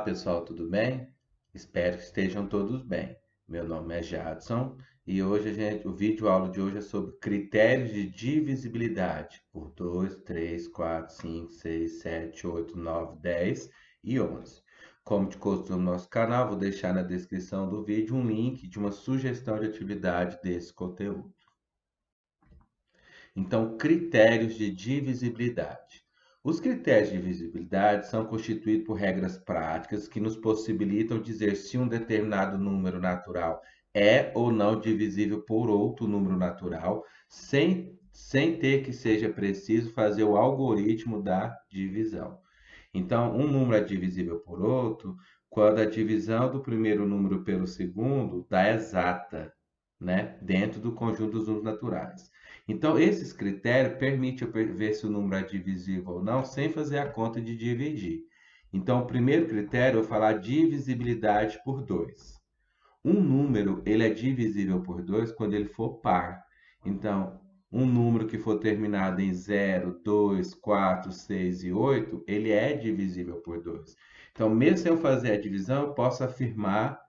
Olá pessoal, tudo bem? Espero que estejam todos bem. Meu nome é Jadson e hoje o vídeo aula de hoje é sobre critérios de divisibilidade por 2, 3, 4, 5, 6, 7, 8, 9, 10 e 11. Como de costume no nosso canal, vou deixar na descrição do vídeo um link de uma sugestão de atividade desse conteúdo. Então, critérios de divisibilidade. Os critérios de divisibilidade são constituídos por regras práticas que nos possibilitam dizer se um determinado número natural é ou não divisível por outro número natural, sem ter que seja preciso fazer o algoritmo da divisão. Então, um número é divisível por outro quando a divisão do primeiro número pelo segundo dá exata, né, dentro do conjunto dos números naturais. Então, esses critérios permitem eu ver se o número é divisível ou não, sem fazer a conta de dividir. Então, o primeiro critério, eu vou falar divisibilidade por 2. Um número, ele é divisível por 2 quando ele for par. Então, um número que for terminado em 0, 2, 4, 6 e 8, ele é divisível por 2. Então, mesmo sem eu fazer a divisão, eu posso afirmar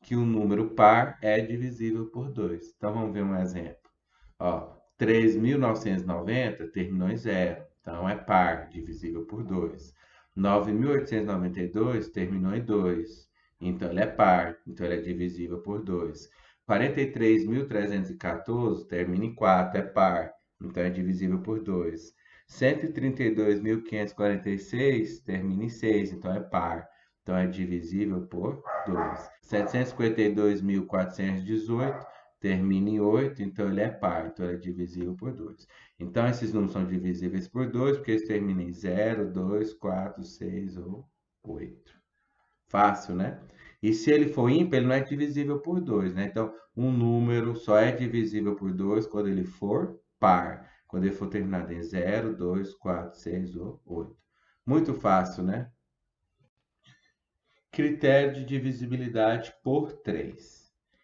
que o número par é divisível por 2. Então, vamos ver um exemplo. Ó, 3.990 terminou em 0, então é par, divisível por 2. 9.892 terminou em 2, então ele é par, então ele é divisível por 2. 43.314 termina em 4, é par, então é divisível por 2. 132.546 termina em 6, então é par, então é divisível por 2. 752.418 termina em 8, então ele é par, então ele é divisível por 2. Então, esses números são divisíveis por 2, porque eles terminam em 0, 2, 4, 6 ou 8. Fácil, né? E se ele for ímpar, ele não é divisível por 2, né? Então, um número só é divisível por 2 quando ele for par. Quando ele for terminado em 0, 2, 4, 6 ou 8. Muito fácil, né? Critério de divisibilidade por 3.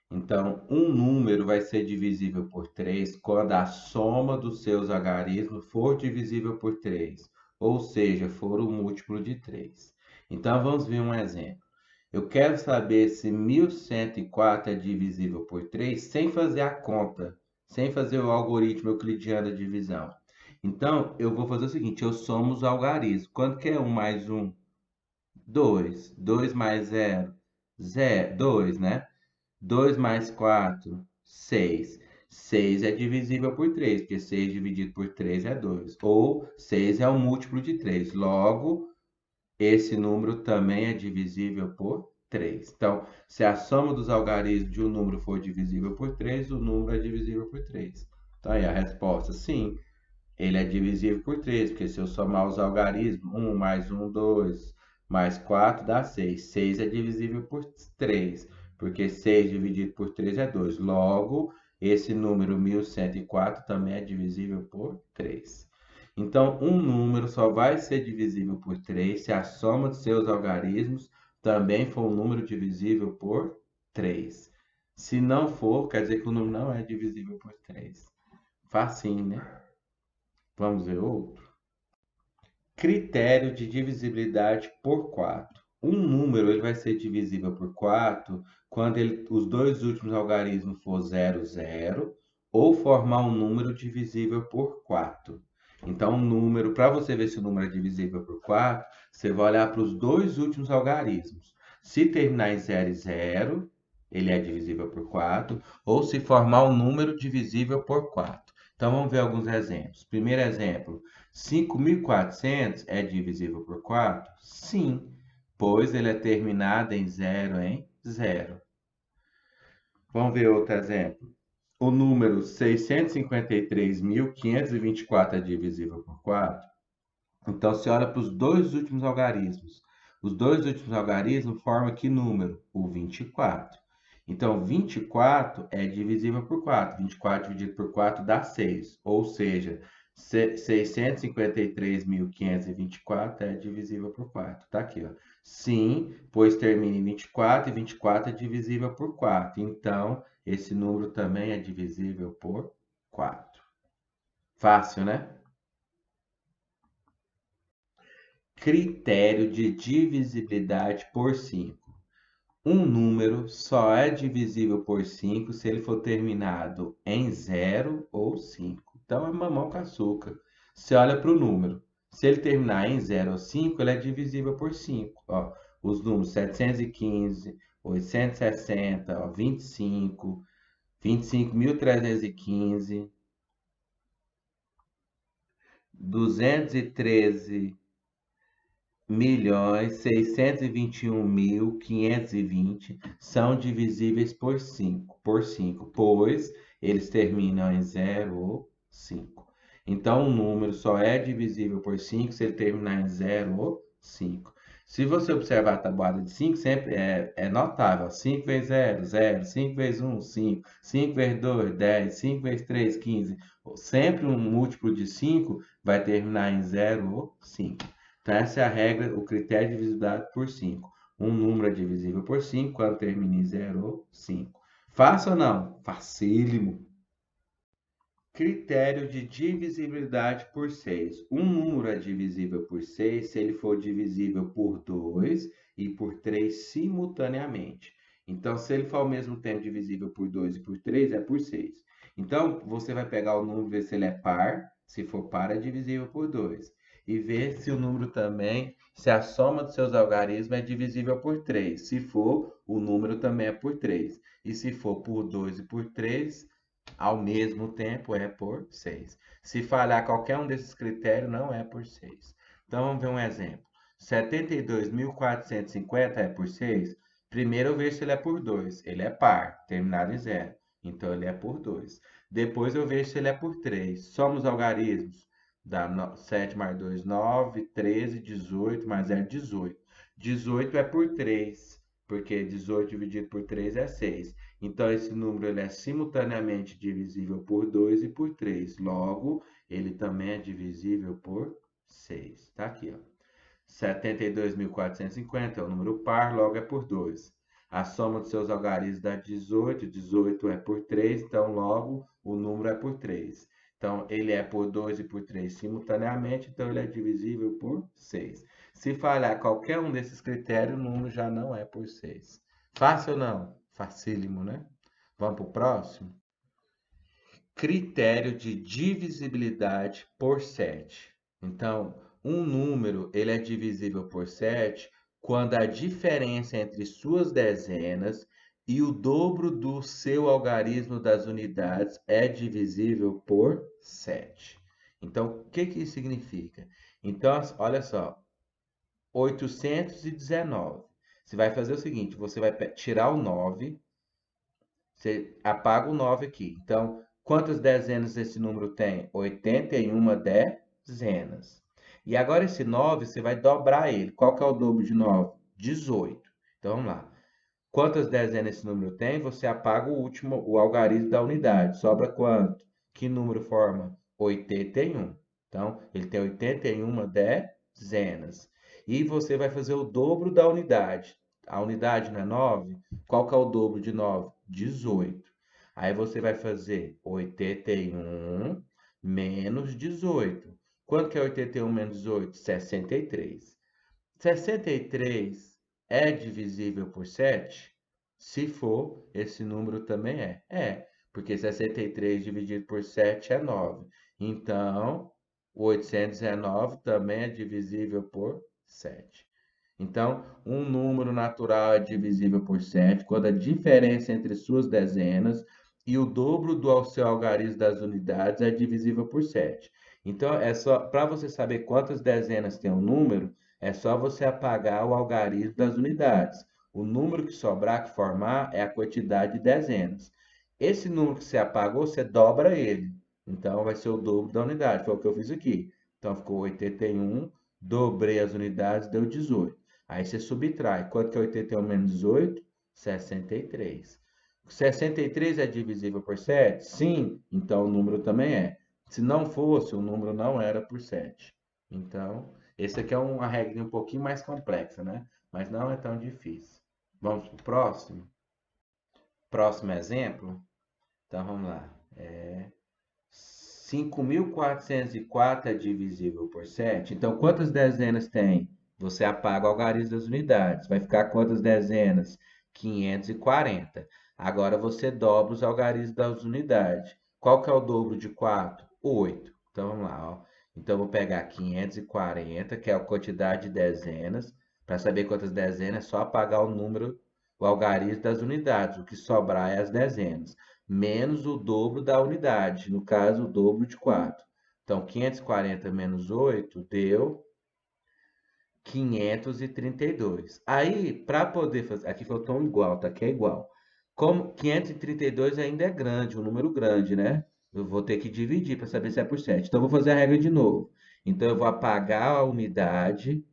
Então, um número vai ser divisível por 3 quando a soma dos seus algarismos for divisível por 3, ou seja, for o múltiplo de 3. Então, vamos ver um exemplo. Eu quero saber se 1104 é divisível por 3 sem fazer a conta, sem fazer o algoritmo euclidiano da divisão. Então, eu vou fazer o seguinte, eu somo os algarismos. Quanto que é 1 mais 1? 2. 2 mais 0, 0, 2, né? 2 mais 4, 6. 6 é divisível por 3, porque 6 dividido por 3 é 2. Ou 6 é o múltiplo de 3. Logo, esse número também é divisível por 3. Então, se a soma dos algarismos de um número for divisível por 3, o número é divisível por 3. Então, aí a resposta, sim, ele é divisível por 3, porque se eu somar os algarismos, 1 mais 1, 2, mais 4 dá 6. 6 é divisível por 3, porque 6 dividido por 3 é 2. Logo, esse número 1104 também é divisível por 3. Então, um número só vai ser divisível por 3 se a soma de seus algarismos também for um número divisível por 3. Se não for, quer dizer que o número não é divisível por 3. Facinho, né? Vamos ver outro. Critério de divisibilidade por 4. Um número ele vai ser divisível por 4 quando os dois últimos algarismos for 0, 0 ou formar um número divisível por 4. Então, um número, para você ver se o número é divisível por 4, você vai olhar para os dois últimos algarismos. Se terminar em 0 e 0, ele é divisível por 4, ou se formar um número divisível por 4. Então, vamos ver alguns exemplos. Primeiro exemplo, 5.400 é divisível por 4? Sim, pois ele é terminado em 0 em 0. Vamos ver outro exemplo. O número 653.524 é divisível por 4? Então, você olha para os dois últimos algarismos. Os dois últimos algarismos formam que número? O 24. Então, 24 é divisível por 4. 24 dividido por 4 dá 6. Ou seja, 653.524 é divisível por 4. Está aqui, ó. Sim, pois termina em 24 e 24 é divisível por 4. Então, esse número também é divisível por 4. Fácil, né? Critério de divisibilidade por 5. Um número só é divisível por 5 se ele for terminado em 0 ou 5. Então é mamão com açúcar. Você olha para o número. Se ele terminar em 0 ou 5, ele é divisível por 5. Ó, os números 715, 860, ó, 25, 25.315, 213 milhões 621.520 são divisíveis por 5, pois eles terminam em 0 ou 5. Então, um número só é divisível por 5 se ele terminar em 0 ou 5. Se você observar a tabuada de 5, sempre é notável. 5 vezes 0, 0. 5 vezes 1, 5. 5 vezes 2, 10. 5 vezes 3, 15. Sempre um múltiplo de 5 vai terminar em 0 ou 5. Então, essa é a regra, o critério de divisibilidade por 5. Um número é divisível por 5 quando termina em 0 ou 5. Fácil ou não? Facílimo. Critério de divisibilidade por 6. Um número é divisível por 6 se ele for divisível por 2 e por 3 simultaneamente. Então, se ele for ao mesmo tempo divisível por 2 e por 3, é por 6. Então, você vai pegar o número e ver se ele é par. Se for par, é divisível por 2. E ver se o número também, se a soma dos seus algarismos é divisível por 3. Se for, o número também é por 3. E se for por 2 e por 3, ao mesmo tempo é por 6. Se falhar qualquer um desses critérios, não é por 6. Então, vamos ver um exemplo. 72.450 é por 6? Primeiro eu vejo se ele é por 2. Ele é par, terminado em 0. Então, ele é por 2. Depois eu vejo se ele é por 3. Soma os algarismos. Dá 7 mais 2, 9, 13, 18, mais 0, 18. 18 é por 3, porque 18 dividido por 3 é 6. Então, esse número ele é simultaneamente divisível por 2 e por 3. Logo, ele também é divisível por 6. Está aqui, ó. 72.450 é o número par, logo é por 2. A soma dos seus algarismos dá 18. 18 é por 3, então logo o número é por 3. Então, ele é por 2 e por 3 simultaneamente, então ele é divisível por 6. Se falhar qualquer um desses critérios, o número já não é por 6. Fácil ou não? Facílimo, né? Vamos para o próximo? Critério de divisibilidade por 7. Então, um número ele é divisível por 7 quando a diferença entre suas dezenas e o dobro do seu algarismo das unidades é divisível por 7. Então, o que isso significa? Então, olha só, 819. Você vai fazer o seguinte, você vai tirar o 9, você apaga o 9 aqui. Então, quantas dezenas esse número tem? 81 dezenas. E agora esse 9, você vai dobrar ele. Qual que é o dobro de 9? 18. Então, vamos lá. Quantas dezenas esse número tem? Você apaga o último, o algarismo da unidade. Sobra quanto? Que número forma? 81. Então, ele tem 81 dezenas. E você vai fazer o dobro da unidade. A unidade não é 9? Qual que é o dobro de 9? 18. Aí você vai fazer 81 menos 18. Quanto que é 81 menos 18? 63. 63 é divisível por 7? Se for, esse número também é. É, porque 63 dividido por 7 é 9. Então, 819 também é divisível por 7. Então, um número natural é divisível por 7 quando a diferença entre suas dezenas e o dobro do seu algarismo das unidades é divisível por 7. Então, é só para você saber quantas dezenas tem um número, é só você apagar o algarismo das unidades. O número que sobrar, que formar, é a quantidade de dezenas. Esse número que você apagou, você dobra ele. Então, vai ser o dobro da unidade. Foi o que eu fiz aqui. Então, ficou 81, dobrei as unidades, deu 18. Aí você subtrai. Quanto que é 81 menos 18? 63. 63 é divisível por 7? Sim, então o número também é. Se não fosse, o número não era por 7. Então, esse aqui é uma regra um pouquinho mais complexa, né? Mas não é tão difícil. Vamos para o próximo? Próximo exemplo? Então, vamos lá. 5.404 é divisível por 7. Então, quantas dezenas tem? Você apaga o algarismo das unidades. Vai ficar quantas dezenas? 540. Agora você dobra os algarismos das unidades. Qual que é o dobro de 4? 8. Então, vamos lá. Ó. Então, eu vou pegar 540, que é a quantidade de dezenas. Para saber quantas dezenas, é só apagar o número, o algarismo das unidades. O que sobrar é as dezenas menos o dobro da unidade, no caso, o dobro de 4. Então, 540 menos 8 deu 532. Aí, para poder fazer, aqui faltou um igual, tá? Aqui é igual. Como 532 ainda é grande, um número grande, né? Eu vou ter que dividir para saber se é por 7. Então, eu vou fazer a regra de novo. Então, eu vou apagar a unidade,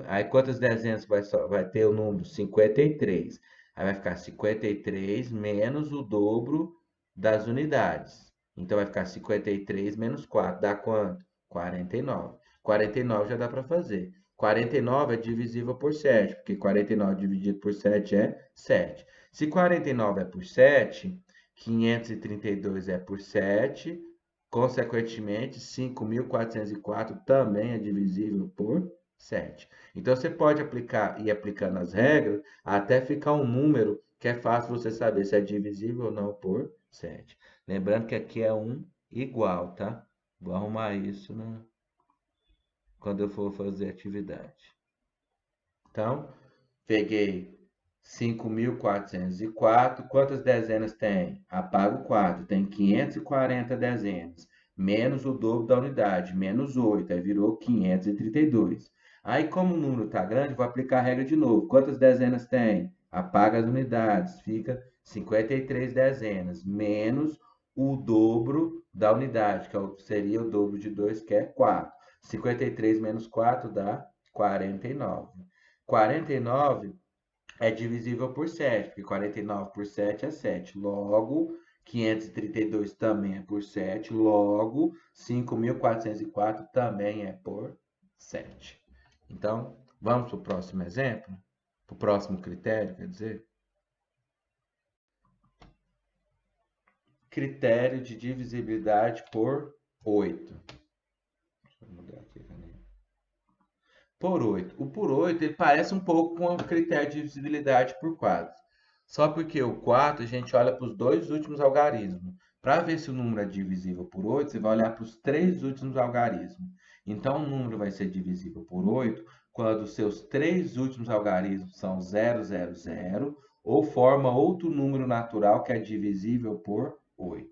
aí quantas dezenas vai ter o número? 53. Aí vai ficar 53 menos o dobro das unidades. Então vai ficar 53 menos 4, dá quanto? 49. 49 já dá para fazer. 49 é divisível por 7, porque 49 dividido por 7 é 7. Se 49 é por 7, 532 é por 7, consequentemente, 5.404 também é divisível por 7. Então, você pode ir aplicando as regras até ficar um número que é fácil você saber se é divisível ou não por 7. Lembrando que aqui é um igual, tá? Vou arrumar isso quando eu for fazer atividade. Então, peguei 5.404. Quantas dezenas tem? Apago o 4. Tem 540 dezenas. Menos o dobro da unidade, menos 8. Aí virou 532. Aí, como o número está grande, vou aplicar a regra de novo. Quantas dezenas tem? Apaga as unidades. Fica 53 dezenas. Menos o dobro da unidade, que seria o dobro de 2, que é 4. 53 menos 4 dá 49. 49 é divisível por 7, porque 49 por 7 é 7. Logo, 532 também é por 7. Logo, 5.404 também é por 7. Então, vamos para o próximo exemplo? Para o próximo critério, quer dizer? Critério de divisibilidade por 8. Deixa eu mudar aqui a caneta. Por 8. O por 8 ele parece um pouco com o critério de divisibilidade por 4. Só porque o 4 a gente olha para os dois últimos algarismos. Para ver se o número é divisível por 8, você vai olhar para os três últimos algarismos. Então, o número vai ser divisível por 8 quando os seus três últimos algarismos são 0, 0, 0, ou forma outro número natural que é divisível por 8.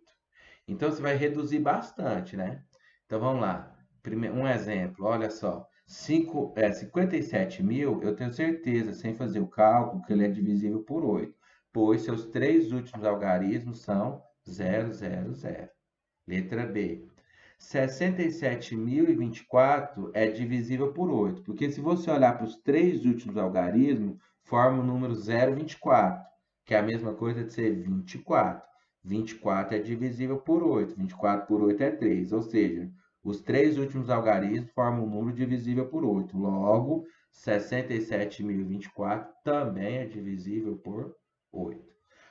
Então, você vai reduzir bastante, né? Então, vamos lá. Um exemplo, olha só. 57.000, eu tenho certeza, sem fazer o cálculo, que ele é divisível por 8, pois seus três últimos algarismos são 0, 0, 0. Letra B. 67.024 é divisível por 8, porque se você olhar para os três últimos algarismos, forma o número 0,24, que é a mesma coisa de ser 24. 24 é divisível por 8, 24 por 8 é 3, ou seja, os três últimos algarismos formam um número divisível por 8. Logo, 67.024 também é divisível por 8.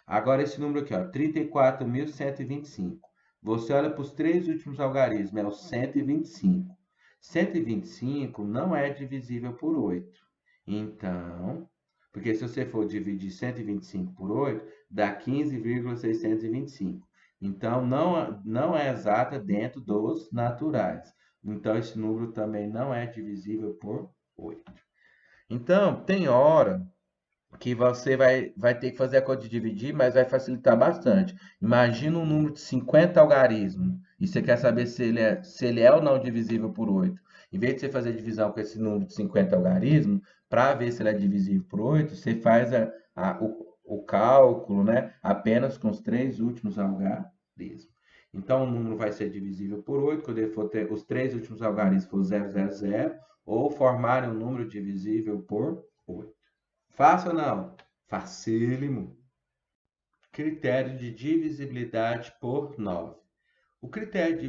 Agora, esse número aqui, 34.125. Você olha para os três últimos algarismos, é o 125. 125 não é divisível por 8. Então, porque se você for dividir 125 por 8, dá 15,625. Então, não é exata dentro dos naturais. Então, esse número também não é divisível por 8. Então, tem hora que você vai ter que fazer a conta de dividir, mas vai facilitar bastante. Imagina um número de 50 algarismos e você quer saber se ele é ou não divisível por 8. Em vez de você fazer divisão com esse número de 50 algarismos, para ver se ele é divisível por 8, você faz o cálculo, né, apenas com os três últimos algarismos. Então, o número vai ser divisível por 8 quando ele for ter os três últimos algarismos for 0, 0, 0, ou formarem um número divisível por 8. Fácil ou não? Facílimo. Critério de divisibilidade por 9. O critério de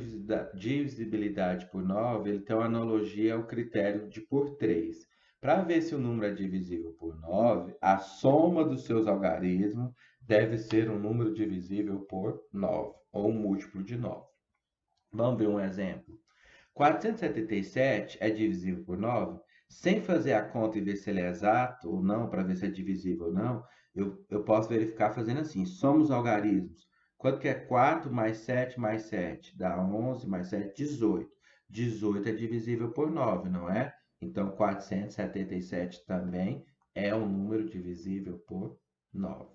divisibilidade por 9 ele tem uma analogia ao critério de por 3. Para ver se o número é divisível por 9, a soma dos seus algarismos deve ser um número divisível por 9, ou um múltiplo de 9. Vamos ver um exemplo. 477 é divisível por 9? Sem fazer a conta e ver se ele é exato ou não, para ver se é divisível ou não, eu posso verificar fazendo assim: soma os algarismos. Quanto que é 4 mais 7 mais 7? Dá 11 mais 7, 18. 18 é divisível por 9, não é? Então, 477 também é um número divisível por 9.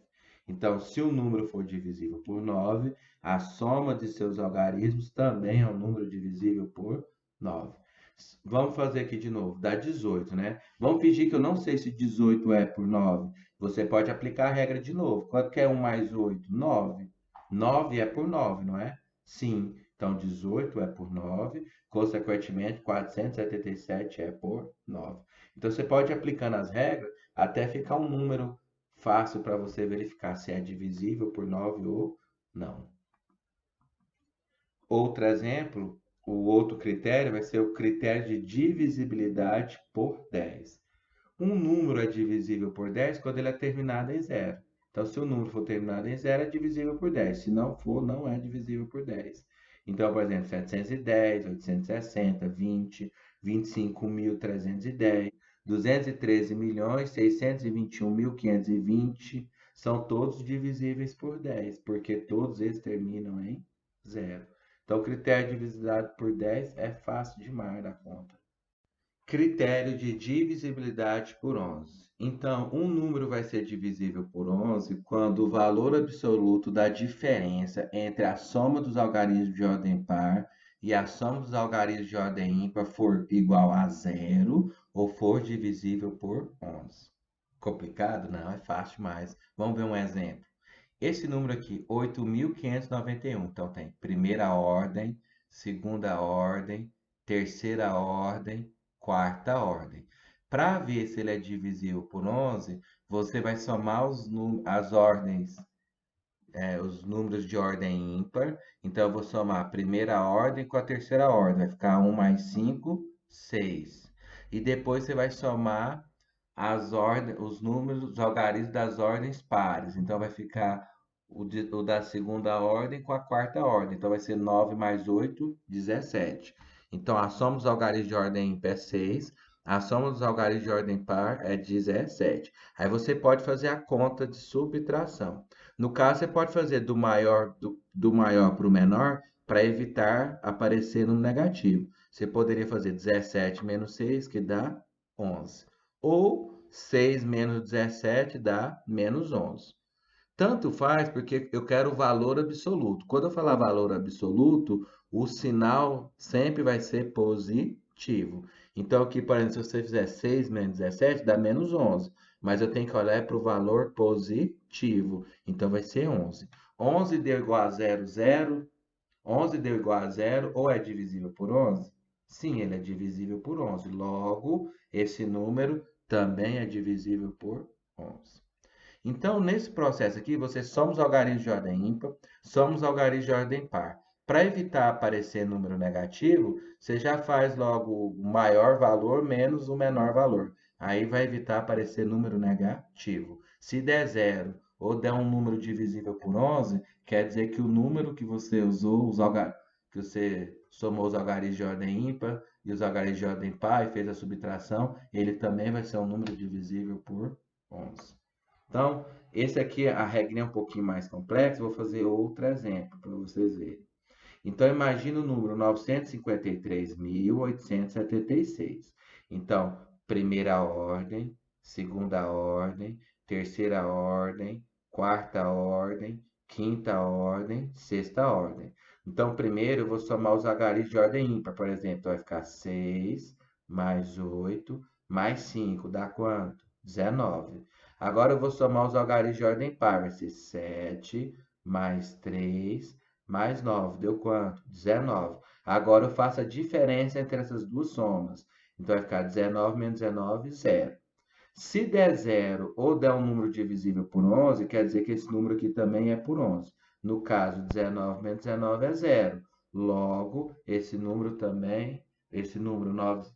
Então, se o número for divisível por 9, a soma de seus algarismos também é um número divisível por 9. Vamos fazer aqui de novo, dá 18, né? Vamos fingir que eu não sei se 18 é por 9. Você pode aplicar a regra de novo. Quanto que é 1 mais 8? 9. 9 é por 9, não é? Sim. Então, 18 é por 9. Consequentemente, 477 é por 9. Então, você pode ir aplicando as regras até ficar um número fácil para você verificar se é divisível por 9 ou não. Outro exemplo, o outro critério vai ser o critério de divisibilidade por 10. Um número é divisível por 10 quando ele é terminado em zero. Então, se o número for terminado em zero, é divisível por 10. Se não for, não é divisível por 10. Então, por exemplo, 710, 860, 20, 25.310, 213.621.520 são todos divisíveis por 10, porque todos eles terminam em zero. Então, o critério de divisibilidade por 10 é fácil demais da conta. Critério de divisibilidade por 11. Então, um número vai ser divisível por 11 quando o valor absoluto da diferença entre a soma dos algarismos de ordem par e a soma dos algarismos de ordem ímpar for igual a zero ou for divisível por 11. Complicado? Não, é fácil demais. Vamos ver um exemplo. Esse número aqui, 8.591. Então, tem primeira ordem, segunda ordem, terceira ordem, quarta ordem. Para ver se ele é divisível por 11, você vai somar as ordens, os números de ordem ímpar. Então, eu vou somar a primeira ordem com a terceira ordem. Vai ficar 1 mais 5, 6. E depois você vai somar os números, os algarismos das ordens pares. Então, vai ficar o da segunda ordem com a quarta ordem. Então, vai ser 9 mais 8, 17. Então, a soma dos algarismos de ordem ímpar é 6. A soma dos algarismos de ordem par é 17. Aí você pode fazer a conta de subtração. No caso, você pode fazer do maior para o menor para evitar aparecer no negativo. Você poderia fazer 17 menos 6, que dá 11. Ou 6 menos 17 dá menos 11. Tanto faz porque eu quero o valor absoluto. Quando eu falar valor absoluto, o sinal sempre vai ser positivo. Então, aqui, por exemplo, se você fizer 6 menos 17, dá menos 11. Mas eu tenho que olhar para o valor positivo. Então, vai ser 11. 11 deu igual a 0, 0. 11 deu igual a 0 ou é divisível por 11? Sim, ele é divisível por 11. Logo, esse número também é divisível por 11. Então, nesse processo aqui, você soma os algarismos de ordem ímpar, soma os algarismos de ordem par. Para evitar aparecer número negativo, você já faz logo o maior valor menos o menor valor. Aí vai evitar aparecer número negativo. Se der zero ou der um número divisível por 11, quer dizer que o número que você usou, que você somou os algarismos de ordem ímpar e os algarismos de ordem par e fez a subtração, ele também vai ser um número divisível por 11. Então, esse aqui, a regra é um pouquinho mais complexa, vou fazer outro exemplo para vocês verem. Então, imagina o número 953.876. Então, primeira ordem, segunda ordem, terceira ordem, quarta ordem, quinta ordem, sexta ordem. Então, primeiro eu vou somar os algarismos de ordem ímpar, por exemplo, vai ficar 6 mais 8 mais 5, dá quanto? 19. Agora eu vou somar os algarismos de ordem par, vai ser 7 mais 3 mais 9, deu quanto? 19. Agora eu faço a diferença entre essas duas somas. Então vai ficar 19 menos 19, 0. Se der 0 ou der um número divisível por 11, quer dizer que esse número aqui também é por 11. No caso, 19 menos 19 é 0. Logo, esse número também, esse número 9,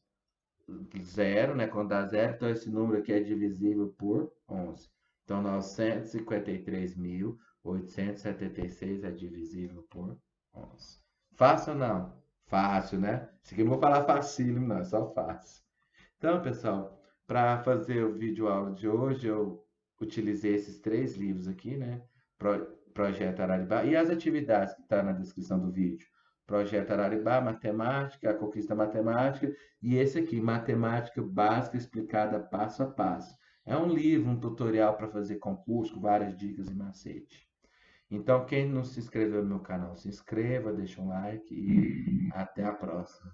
0, né? Quando dá 0, então esse número aqui é divisível por 11. Então, 953.876 é divisível por 11. Fácil ou não? Fácil, né? Isso aqui eu não vou falar facílimo, não, é só fácil. Então, pessoal, para fazer o vídeo aula de hoje, eu utilizei esses três livros aqui, né? Projeto Araribá e as atividades que estão na descrição do vídeo. Projeto Araribá, Matemática, a Conquista Matemática e esse aqui, Matemática Básica Explicada Passo a Passo. É um livro, um tutorial para fazer concurso com várias dicas e macete. Então, quem não se inscreveu no meu canal, se inscreva, deixa um like e até a próxima.